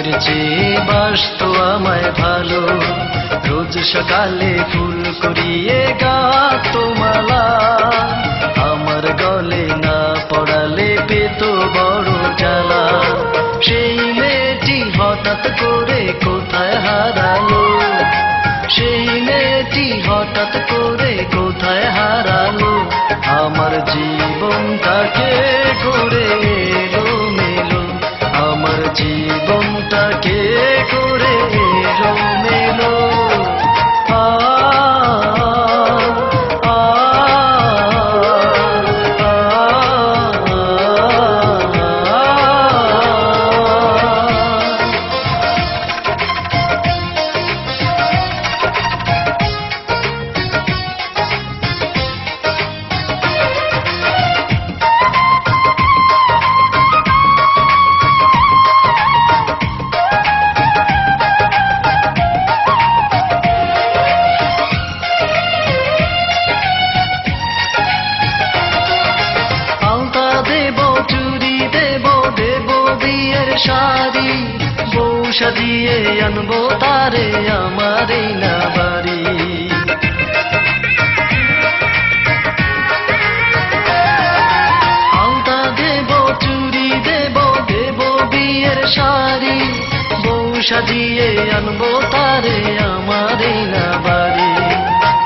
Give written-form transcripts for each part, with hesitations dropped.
প্রাণের চেয়ে বাসতো আমায় ভালো। রোজ সকালে ফুল করিয়ে গাতো মালা, আমার গলে না পড়ালে পেত বড় জ্বালা। সেই মেয়েটি হঠাৎ করে কোথায় হারালো, সেই মেয়েটি হঠাৎ করে কোথায় হারালো। আমার জীবনটাকে করে এলো মেলো, আমার জীবনটাকে করে এলো মেলো। শাড়ি বউ সাজিয়ে আনবো তারে আমার এই না বাড়ি। আলতা দেব চুড়ি দেব দেব বিয়ের শাড়ি, বউ সাজিয়ে আনবো তারে আমার এই না বাড়ি।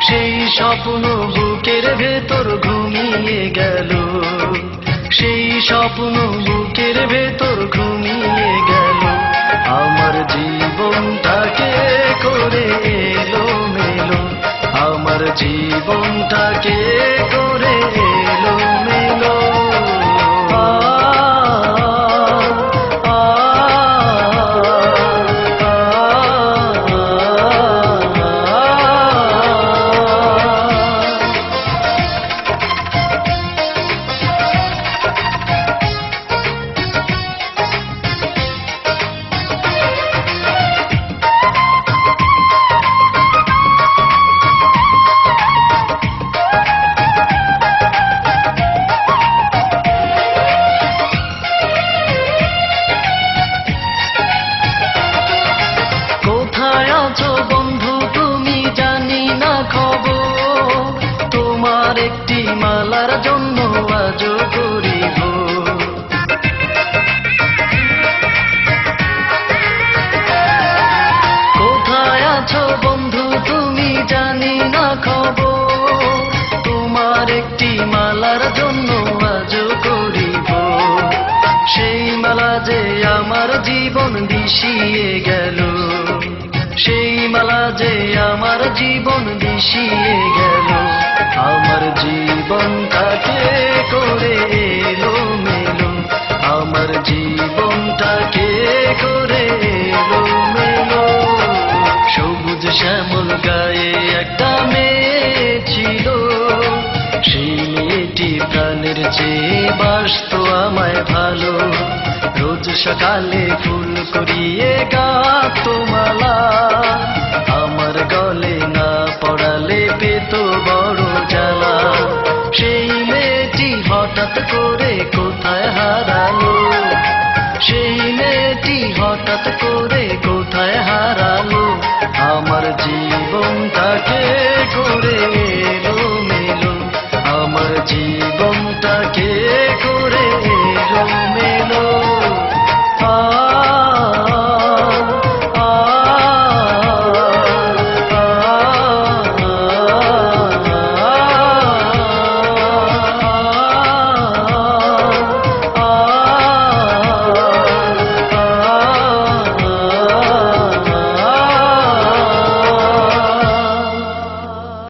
সেই স্বপ্ন বুকের ভেতর ঘুমিয়ে গেল, সেই স্বপ্ন বুকের ভেতর ঘুমিয়ে গেল। আমার জীবনটাকে করে এলো মেলো, আমার জীবনটাকে করে এলো মেলো। বন্ধু তুমি জানি না খবর, তোমার একটি মালার জন্য আজও করিব। কোথায় আছো বন্ধু তুমি জানি না খবর, তোমার একটি মালার জন্য আজও করিব। সেই মালা যে আমার জীবন দিশিয়ে গেল, সেই মালা যে আমার জীবন দিশিয়ে গেল। আমার জীবনটাকে করে এলো মেলো, আমার জীবনটাকে করে এলো মেলো। সবুজ শ্যামল গায়ে একটা মেয়ে ছিল, সেই মেয়েটি প্রাণের চেয়ে বাসতো আমায় ভালো। রোজ সকালে ফুল করিয়ে গাতো মালা, আমার গলে না পড়ালে পেত বড় জ্বালা। সেই মেয়েটি হঠাৎ করে কোথায় হারালো, সেই মেয়েটি হঠাৎ করে কোথায় হারালো। আমার জীবনটাকে করে এলো মেলো, আমার জীবনটাকে করে